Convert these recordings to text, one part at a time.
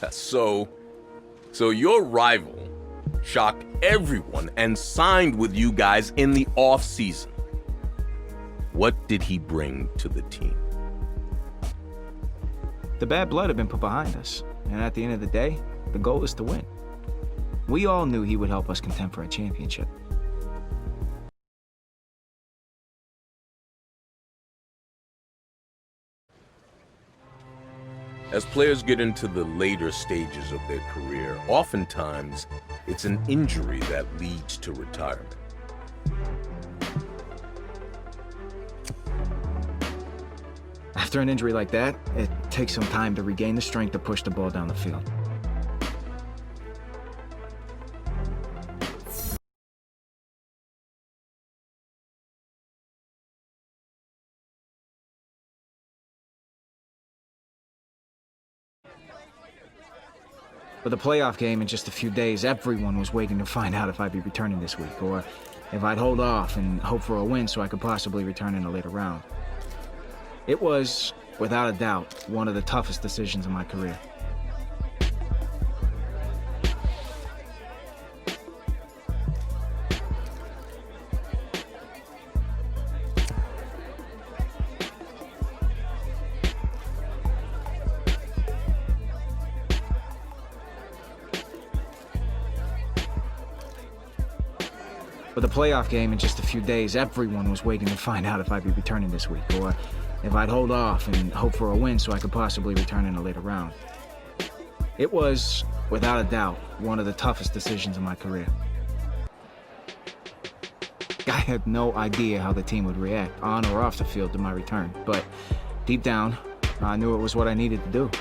So your rival shocked everyone and signed with you guys in the off-season. What did he bring to the team? The bad blood had been put behind us, and at the end of the day, the goal is to win. We all knew he would help us contend for a championship. As players get into the later stages of their career, oftentimes it's an injury that leads to retirement. After an injury like that, it takes some time to regain the strength to push the ball down the field. For the playoff game in just a few days, everyone was waiting to find out if I'd be returning this week, or if I'd hold off and hope for a win so I could possibly return in a later round. It was, without a doubt, one of the toughest decisions of my career. For the playoff game in just a few days, everyone was waiting to find out if I'd be returning this week, or if I'd hold off and hope for a win so I could possibly return in a later round. It was, without a doubt, one of the toughest decisions of my career. I had no idea how the team would react, on or off the field, to my return, but deep down, I knew it was what I needed to do.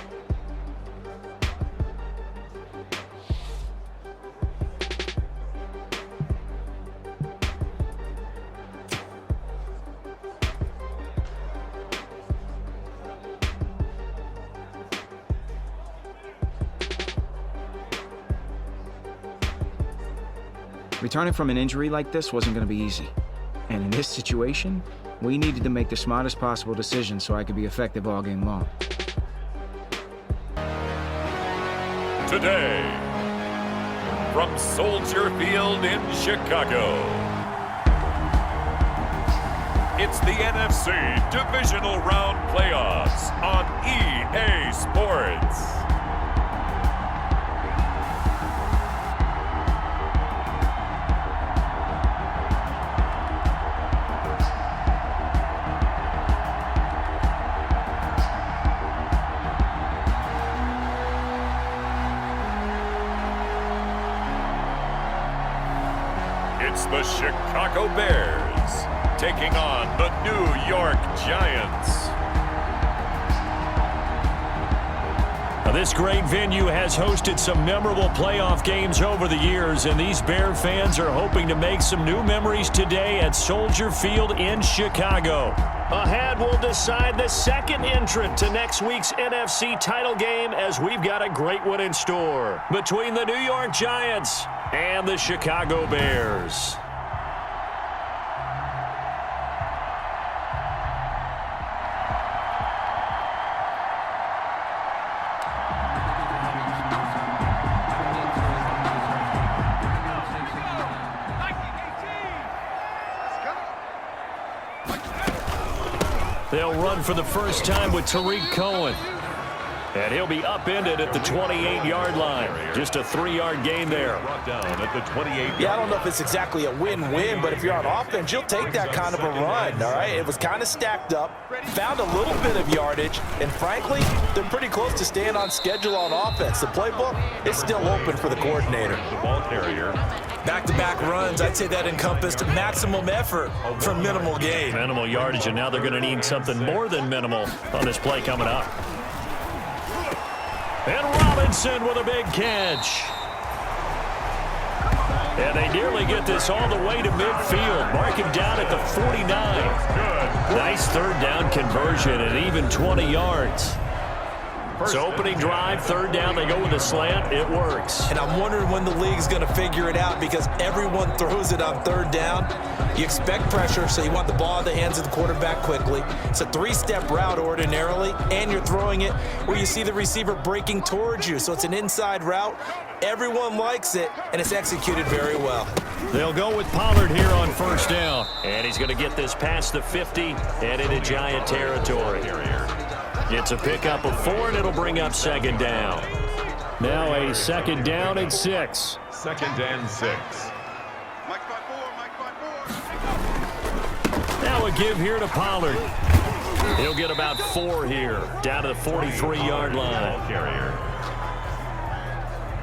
Returning from an injury like this wasn't going to be easy. And in this situation, we needed to make the smartest possible decision so I could be effective all game long. Today, from Soldier Field in Chicago, it's the NFC Divisional Round Playoffs on EA Sports. It's the Chicago Bears taking on the New York Giants. Now, this great venue has hosted some memorable playoff games over the years, and these Bear fans are hoping to make some new memories today at Soldier Field in Chicago. Ahead, we'll decide the second entrant to next week's NFC title game, as we've got a great one in store between the New York Giants and the Chicago Bears. They'll run for the first time with Tariq Cohen. And he'll be upended at the 28-yard line. Just a 3-yard gain there. Yeah, I don't know if it's exactly a win-win, but if you're on offense, you'll take that kind of a run, all right? It was kind of stacked up, found a little bit of yardage, and frankly, they're pretty close to staying on schedule on offense. The playbook is still open for the coordinator. The ball carrier. Back-to-back runs, I'd say that encompassed maximum effort for minimal gain. Minimal yardage, and now they're going to need something more than minimal on this play coming up. And Robinson with a big catch. And they nearly get this all the way to midfield. Mark him down at the 49. Nice third down conversion and even 20 yards. So opening drive, third down, they go with a slant. It works. And I'm wondering when the league's going to figure it out because everyone throws it on third down. You expect pressure, so you want the ball in the hands of the quarterback quickly. It's a three-step route ordinarily, and you're throwing it where you see the receiver breaking towards you. So it's an inside route. Everyone likes it, and it's executed very well. They'll go with Pollard here on first down. And he's going to get this past the 50 and into Giant territory. It's a pickup of 4, and it'll bring up second down. Now a second down and 6. Second and 6. Now a give here to Pollard. He'll get about 4 here, down to the 43-yard line. Carrier.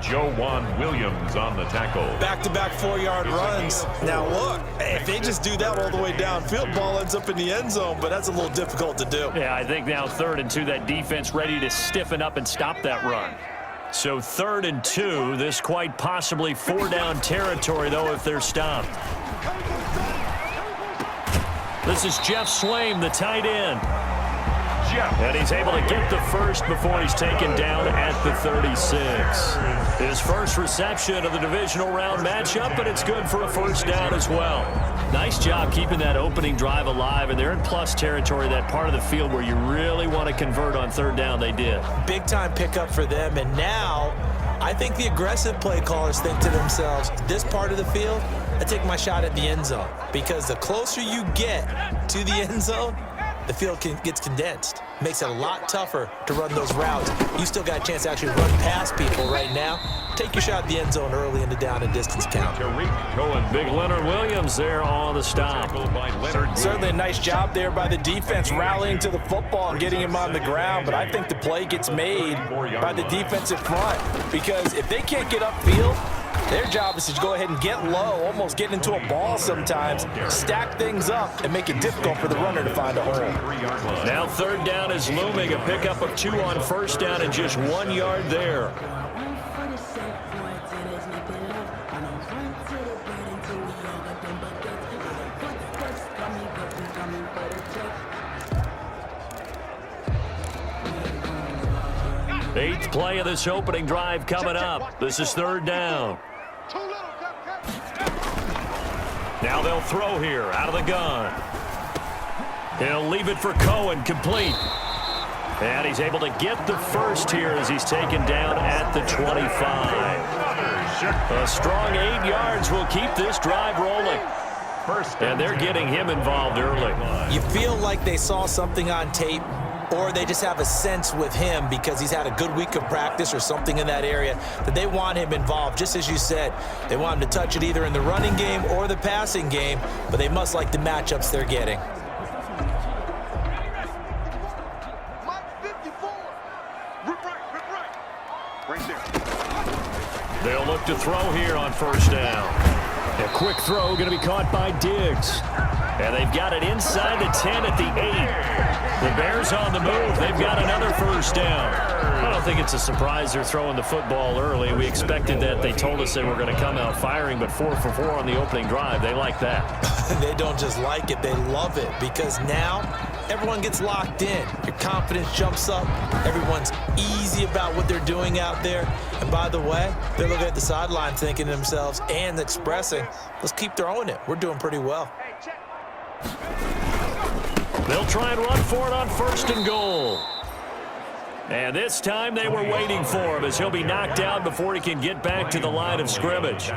Joejuan Williams on the tackle. Back-to-back 4-yard runs. Now look, if they just do that all the way downfield, ball ends up in the end zone, but that's a little difficult to do. Yeah, I think now 3rd and 2, that defense ready to stiffen up and stop that run. So 3rd and 2, this quite possibly 4-down territory, though, if they're stopped. This is Jeff Swaim, the tight end. And he's able to get the first before he's taken down at the 36. His first reception of the divisional round matchup, but it's good for a first down as well. Nice job keeping that opening drive alive, and they're in plus territory, that part of the field where you really want to convert on third down. They did. Big-time pickup for them, and now I think the aggressive play callers think to themselves, this part of the field, I take my shot at the end zone, because the closer you get to the end zone, the field gets condensed. Makes it a lot tougher to run those routes. You still got a chance to actually run past people right now. Take your shot at the end zone early in the down and distance count. Big Leonard Williams there on the stop. Certainly a nice job there by the defense rallying to the football and getting him on the ground, but I think the play gets made by the defensive front because if they can't get upfield, their job is to go ahead and get low, almost get into a ball sometimes, stack things up, and make it difficult for the runner to find a hole. Now third down is looming, a pickup of 2 on first down and just 1 yard there. Eighth play of this opening drive coming up. This is third down. Now they'll throw here out of the gun. He'll leave it for Cohen, complete. And he's able to get the first here as he's taken down at the 25. A strong 8 yards will keep this drive rolling. And they're getting him involved early. You feel like they saw something on tape, or they just have a sense with him because he's had a good week of practice or something in that area that they want him involved. Just as you said, they want him to touch it either in the running game or the passing game, but they must like the matchups they're getting. They'll look to throw here on first down. A quick throw going to be caught by Diggs. And they've got it inside the 10 at the 8. The Bears on the move. They've got another first down. I don't think it's a surprise they're throwing the football early. We expected that. They told us they were going to come out firing, but 4 for 4 on the opening drive. They like that. They don't just like it. They love it because now everyone gets locked in. Your confidence jumps up. Everyone's easy about what they're doing out there. And by the way, they're looking at the sideline thinking to themselves and expressing, let's keep throwing it. We're doing pretty well. They'll try and run for it on first and goal. And this time they were waiting for him as he'll be knocked down before he can get back to the line of scrimmage.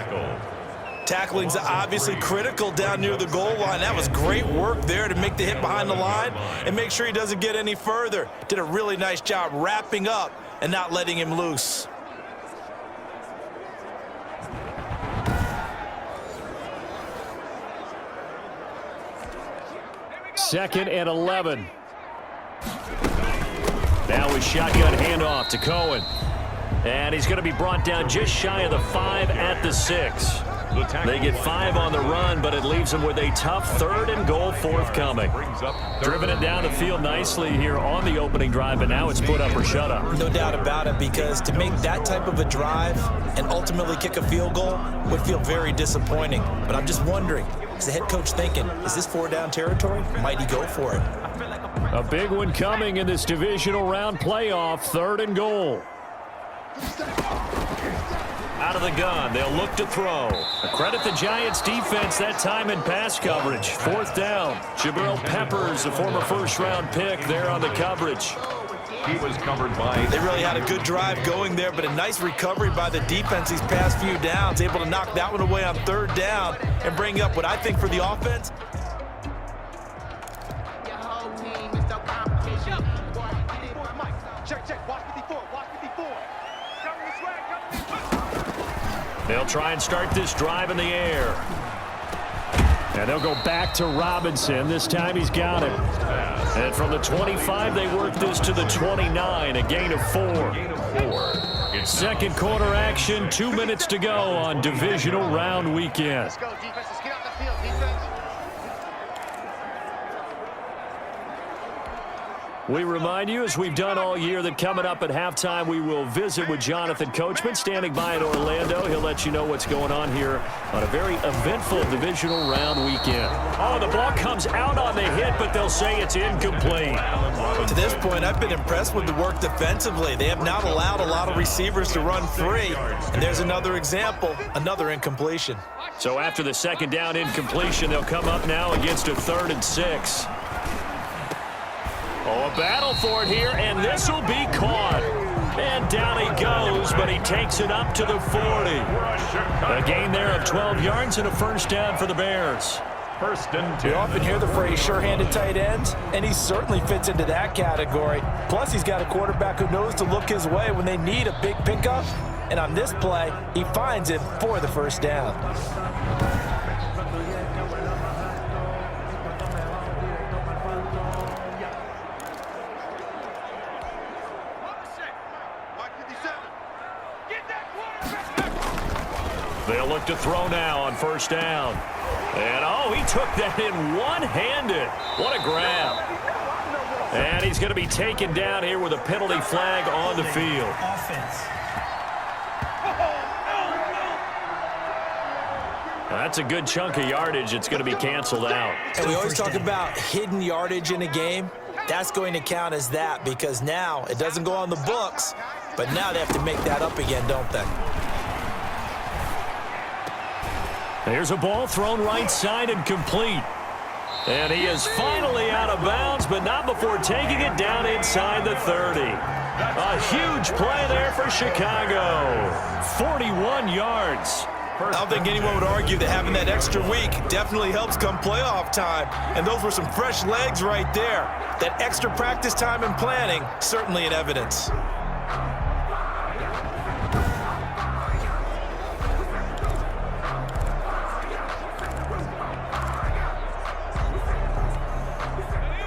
Tackling's obviously critical down near the goal line. That was great work there to make the hit behind the line and make sure he doesn't get any further. Did a really nice job wrapping up and not letting him loose. Second and 11. Now a shotgun handoff to Cohen. And he's going to be brought down just shy of the 5 at the 6. They get 5 on the run, but it leaves them with a tough 3rd and goal forthcoming. Driven it down the field nicely here on the opening drive, but now it's put up or shut up. No doubt about it, because to make that type of a drive and ultimately kick a field goal would feel very disappointing. But I'm just wondering, is the head coach thinking, is this 4-down territory? Might he go for it? A big one coming in this divisional round playoff, 3rd and goal. Out of the gun, they'll look to throw. Credit the Giants defense that time in pass coverage. 4th down. Jabril Peppers, a former first-round pick, there on the coverage. He was covered by... They really had a good drive going there, but a nice recovery by the defense these past few downs. Able to knock that one away on 3rd down and bring up what I think for the offense. They'll try and start this drive in the air. And they'll go back to Robinson. This time he's got it. And from the 25, they work this to the 29, a gain of 4. Second quarter action, 2 minutes to go on divisional round weekend. Let's go, defense. Let's get out the field, defense. We remind you, as we've done all year, that coming up at halftime, we will visit with Jonathan Coachman, standing by in Orlando. He'll let you know what's going on here on a very eventful divisional round weekend. Oh, the ball comes out on the hit, but they'll say it's incomplete. To this point, I've been impressed with the work defensively. They have not allowed a lot of receivers to run free. And there's another example, another incompletion. So after the second down incompletion, they'll come up now against a 3rd and 6. Oh, a battle for it here, and this will be caught. And down he goes, but he takes it up to the 40. A gain there of 12 yards and a first down for the Bears. 1st and 10. You often hear the phrase sure-handed tight ends, and he certainly fits into that category. Plus, he's got a quarterback who knows to look his way when they need a big pickup. And on this play, he finds him for the first down. They'll look to throw now on 1st down. And, oh, he took that in one-handed. What a grab. And he's going to be taken down here with a penalty flag on the field. That's a good chunk of yardage. It's going to be canceled out. And we always talk about hidden yardage in a game. That's going to count as that because now it doesn't go on the books, but now they have to make that up again, don't they? There's a ball thrown right side and complete. And he is finally out of bounds, but not before taking it down inside the 30. A huge play there for Chicago. 41 yards. I don't think anyone would argue that having that extra week definitely helps come playoff time. And those were some fresh legs right there. That extra practice time and planning, certainly in evidence.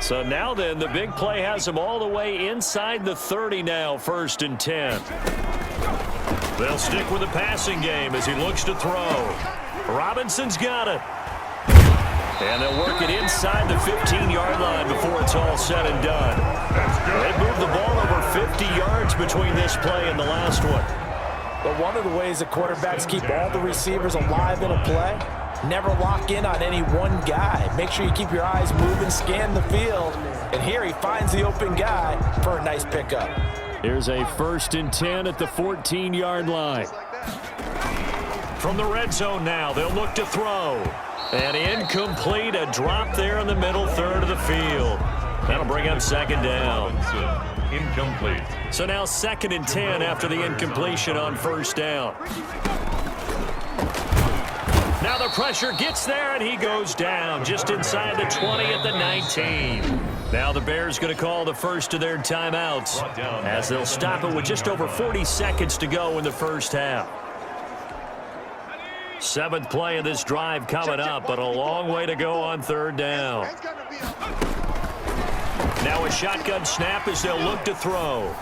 So now then, the big play has him all the way inside the 30 now, 1st and 10. They'll stick with the passing game as he looks to throw. Robinson's got it. And they'll work it inside the 15-yard line before it's all said and done. They moved the ball over 50 yards between this play and the last one. But one of the ways that quarterbacks keep all the receivers alive in a play, never lock in on any one guy. Make sure you keep your eyes moving, scan the field. And here he finds the open guy for a nice pickup. Here's a 1st and 10 at the 14-yard line. From the red zone now, they'll look to throw. And incomplete, a drop there in the middle third of the field. That'll bring up 2nd down. Incomplete. So now 2nd and 10 after the incompletion on 1st down. Now the pressure gets there, and he goes down just inside the 20 at the 19. Now the Bears going to call the first of their timeouts as they'll stop it with just over 40 seconds to go in the first half. 7th play of this drive coming up, but a long way to go on 3rd down. Now a shotgun snap as they'll look to throw.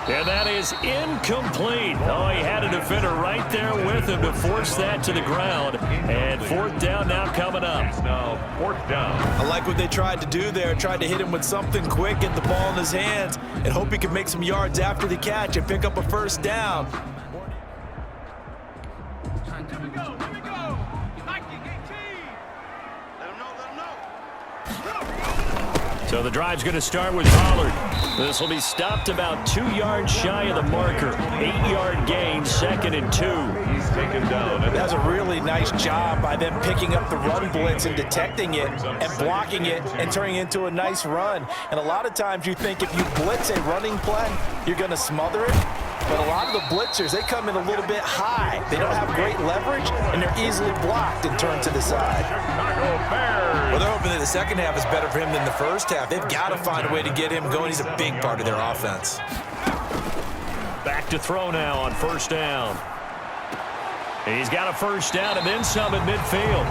And that is incomplete. Oh, he had a defender right there with him to force that to the ground. And 4th down now coming up. Now 4th down. I like what they tried to do there. Tried to hit him with something quick, get the ball in his hands, and hope he can make some yards after the catch and pick up a 1st down. Here we go. Let him know. So the drive's going to start with Pollard. This will be stopped about 2 yards shy of the marker. 8-yard gain, 2nd and 2. He's taken down. That's a really nice job by them picking up the run blitz and detecting it and blocking it and turning it into a nice run. And a lot of times you think if you blitz a running play, you're going to smother it. But a lot of the blitzers, they come in a little bit high. They don't have great leverage, and they're easily blocked and turned to the side. Well, they're hoping that the second half is better for him than the first half. They've got to find a way to get him going. He's a big part of their offense. Back to throw now on 1st down. He's got a 1st down and then some at midfield.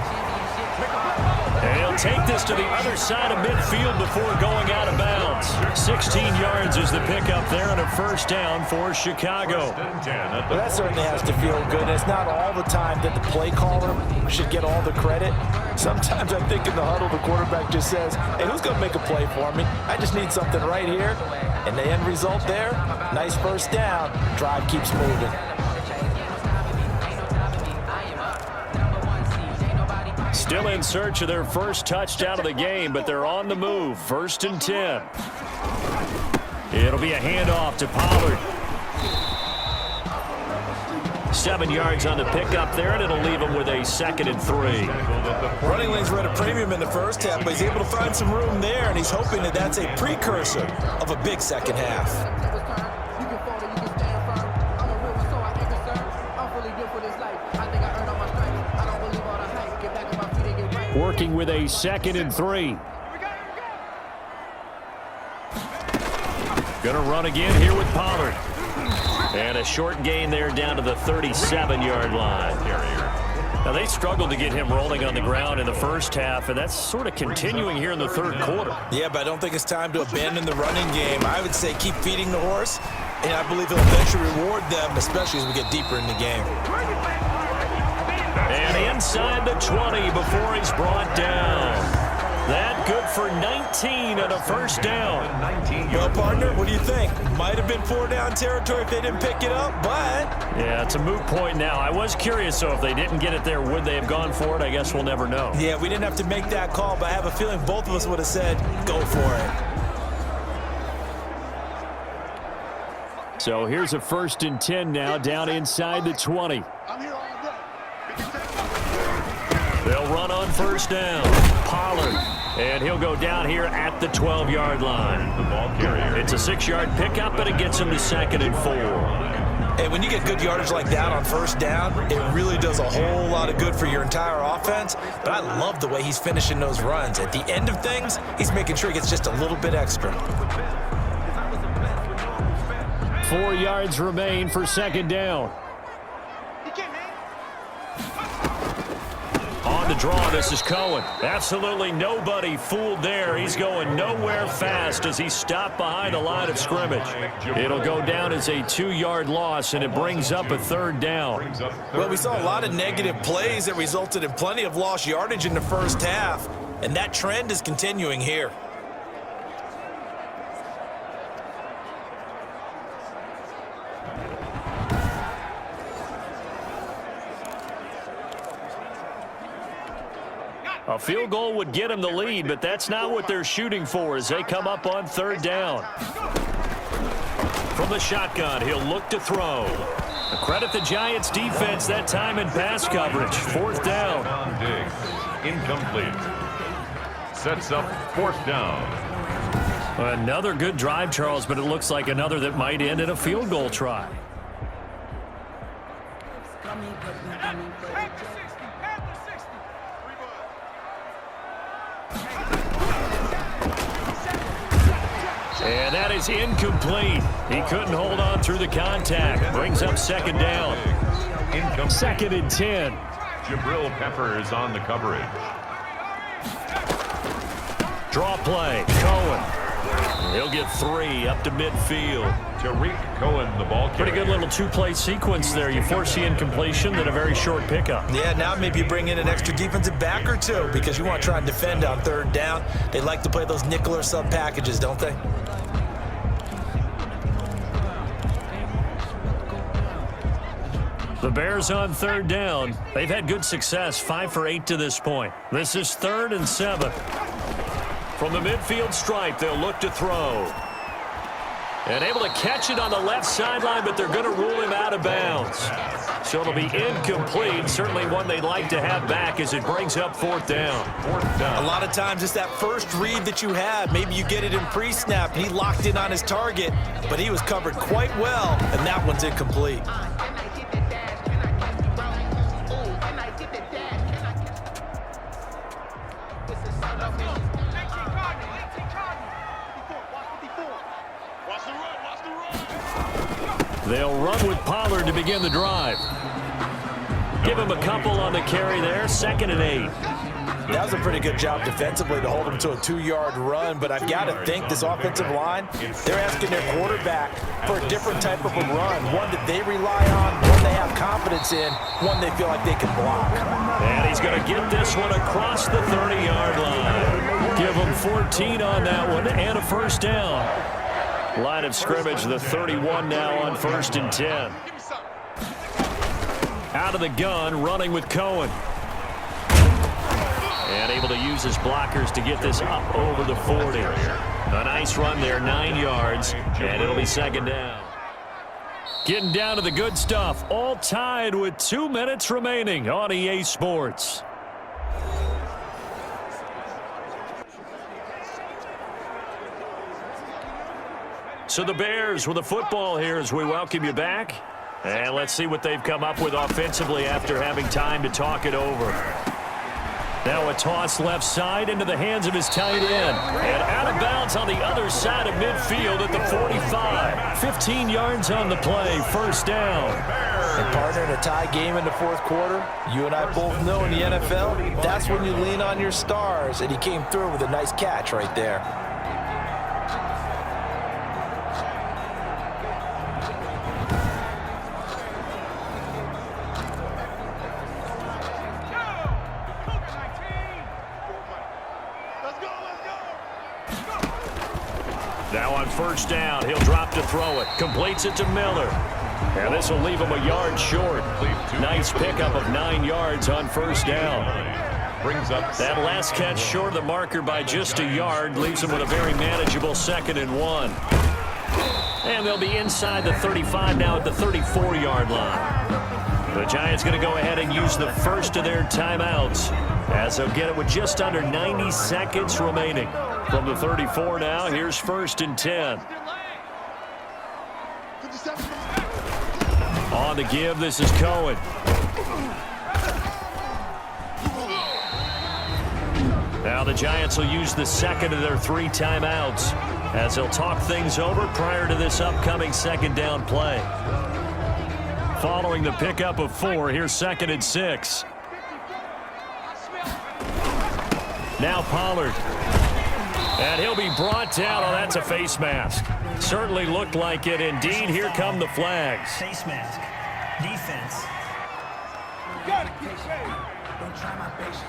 And he'll take this to the other side of midfield before going out of bounds. 16 yards is the pickup there on a 1st down for Chicago. Well, that certainly has to feel good. And it's not all the time that the play caller should get all the credit. Sometimes I think in the huddle, the quarterback just says, hey, who's going to make a play for me? I just need something right here. And the end result there, nice 1st down. Drive keeps moving. Still in search of their first touchdown of the game, but they're on the move. 1st and 10. It'll be a handoff to Pollard. 7 yards on the pickup there, and it'll leave him with a 2nd and 3. Running lanes were at a premium in the first half, but he's able to find some room there, and he's hoping that that's a precursor of a big second half. Working with a 2nd and 3. Gonna run again here with Pollard. And a short gain there down to the 37-yard line. Now, they struggled to get him rolling on the ground in the first half, and that's sort of continuing here in the 3rd quarter. Yeah, but I don't think it's time to abandon the running game. I would say keep feeding the horse, and I believe he'll eventually reward them, especially as we get deeper in the game. And inside the 20 before he's brought down. That good for 19 on a 1st down. Well, partner, what do you think? Might have been 4-down territory if they didn't pick it up, but... Yeah, it's a moot point now. I was curious, so if they didn't get it there, would they have gone for it? I guess we'll never know. Yeah, we didn't have to make that call, but I have a feeling both of us would have said, go for it. So here's a 1st and 10 now, down inside the 20. They'll run on 1st down. Pollard. And he'll go down here at the 12-yard line. The ball carrier. It's a 6-yard pickup, but it gets him to 2nd and 4. And when you get good yardage like that on 1st down, it really does a whole lot of good for your entire offense. But I love the way he's finishing those runs. At the end of things, he's making sure he gets just a little bit extra. 4 yards remain for 2nd down. On the draw, this is Cohen. Absolutely nobody fooled there. He's going nowhere fast as he stopped behind the line of scrimmage. It'll go down as a 2-yard loss, and it brings up a 3rd down. Well, we saw a lot of negative plays that resulted in plenty of lost yardage in the first half, and that trend is continuing here. A field goal would get him the lead, but that's not what they're shooting for as they come up on 3rd down. From the shotgun, he'll look to throw. Credit the Giants' defense that time in pass coverage. 4th down. Incomplete. Sets up 4th down. Another good drive, Charles, but it looks like another that might end in a field goal try. And that is incomplete. He couldn't hold on through the contact. Brings up 2nd down. 2nd and 10. Jabril Peppers on the coverage. Draw play. Cohen. He'll get 3 up to midfield. Tariq Cohen, the ball carrier. Pretty good little 2-play sequence there. You force the incompletion, then a very short pickup. Yeah, now maybe you bring in an extra defensive back or two because you want to try and defend on 3rd down. They like to play those nickel or sub packages, don't they? The Bears on 3rd down. They've had good success, 5 for 8 to this point. This is 3rd and 7. From the midfield stripe, they'll look to throw. And able to catch it on the left sideline, but they're going to rule him out of bounds. So it'll be incomplete. Certainly one they'd like to have back as it brings up fourth down. A lot of times it's that first read that you have. Maybe you get it in pre-snap, and he locked in on his target, but he was covered quite well, and that one's incomplete. They'll run with Pollard to begin the drive. Give him a couple on the carry there. 2nd and 8. That was a pretty good job defensively to hold him to a 2-yard run, but I've got to think this offensive line, they're asking their quarterback for a different type of a run, one that they rely on, one they have confidence in, one they feel like they can block. And he's going to get this one across the 30-yard line. Give him 14 on that one and a first down. Line of scrimmage, the 31 now on 1st and 10. Out of the gun, running with Cohen. And able to use his blockers to get this up over the 40. A nice run there, 9 yards, and it'll be 2nd down. Getting down to the good stuff, all tied with 2 minutes remaining on EA Sports. So the Bears with the football here as we welcome you back. And let's see what they've come up with offensively after having time to talk it over. Now a toss left side into the hands of his tight end. And out of bounds on the other side of midfield at the 45. 15 yards on the play, first down. And partner, in a tie game in the 4th quarter, you and I both know in the NFL, that's when you lean on your stars. And he came through with a nice catch right there. Now on first down, he'll drop to throw it. Completes it to Miller. And this will leave him a yard short. Nice pickup of 9 yards on first down. Brings up that last catch short of the marker by just a yard. Leaves him with a very manageable 2nd and 1. And they'll be inside the 35 now at the 34-yard line. The Giants going to go ahead and use the first of their timeouts as they'll get it with just under 90 seconds remaining. From the 34 now, here's 1st and 10. On the give, this is Cohen. Now the Giants will use the 2nd of their 3 timeouts as they'll talk things over prior to this upcoming 2nd down play. Following the pickup of 4, here's 2nd and 6. Now Pollard. And he'll be brought down. Oh, that's a face mask. Certainly looked like it. Indeed, here come the flags. Face mask. Defense.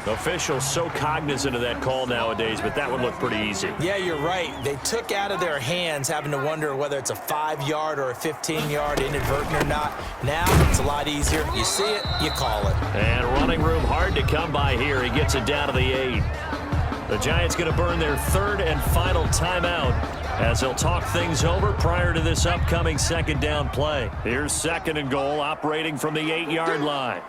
Officials so cognizant of that call nowadays, but that would look pretty easy. Yeah, you're right. They took out of their hands having to wonder whether it's a 5-yard or a 15-yard inadvertent or not. Now it's a lot easier. You see it, you call it. And running room hard to come by here. He gets it down to the 8. The Giants going to burn their 3rd and final timeout as they'll talk things over prior to this upcoming 2nd down play. Here's 2nd and goal, operating from the 8-yard line.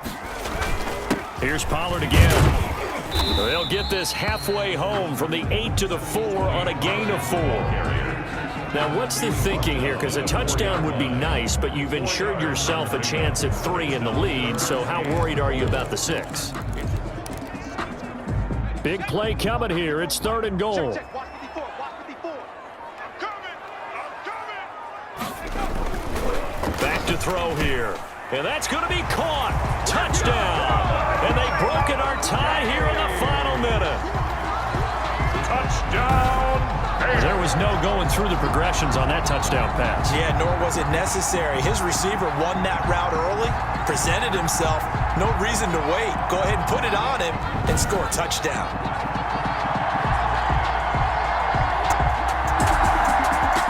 Here's Pollard again. They'll get this halfway home from the 8 to the 4 on a gain of 4. Now, what's the thinking here? Because a touchdown would be nice, but you've ensured yourself a chance at 3 in the lead, so how worried are you about the 6? Big play coming here. It's 3rd and goal. Back to throw here. And that's going to be caught. Touchdown. And they've broken our tie here in the final minute. touchdown. There was no going through the progressions on that touchdown pass. Yeah, nor was it necessary. His receiver won that route early, presented himself. No reason to wait. Go ahead and put it on him and score a touchdown.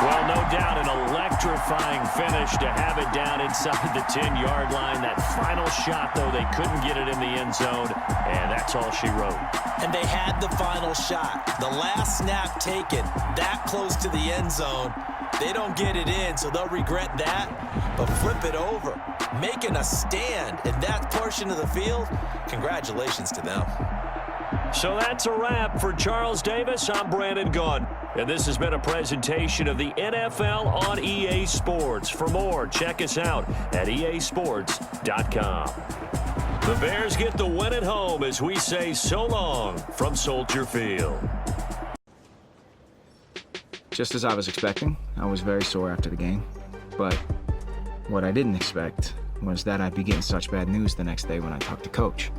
Well, no doubt in a electrifying finish to have it down inside the 10-yard line. That final shot, though, they couldn't get it in the end zone, and that's all she wrote. And they had the final shot. The last snap taken that close to the end zone. They don't get it in, so they'll regret that. But flip it over, making a stand in that portion of the field, congratulations to them. So that's a wrap for Charles Davis. I'm Brandon Gunn, and this has been a presentation of the NFL on EA Sports. For more, check us out at easports.com. The Bears get the win at home as we say so long from Soldier Field. Just as I was expecting, I was very sore after the game. But what I didn't expect was that I'd be getting such bad news the next day when I talked to Coach.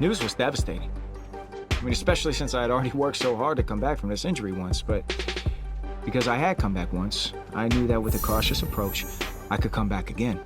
News was devastating. I mean, especially since I had already worked so hard to come back from this injury once, but because I had come back once, I knew that with a cautious approach, I could come back again.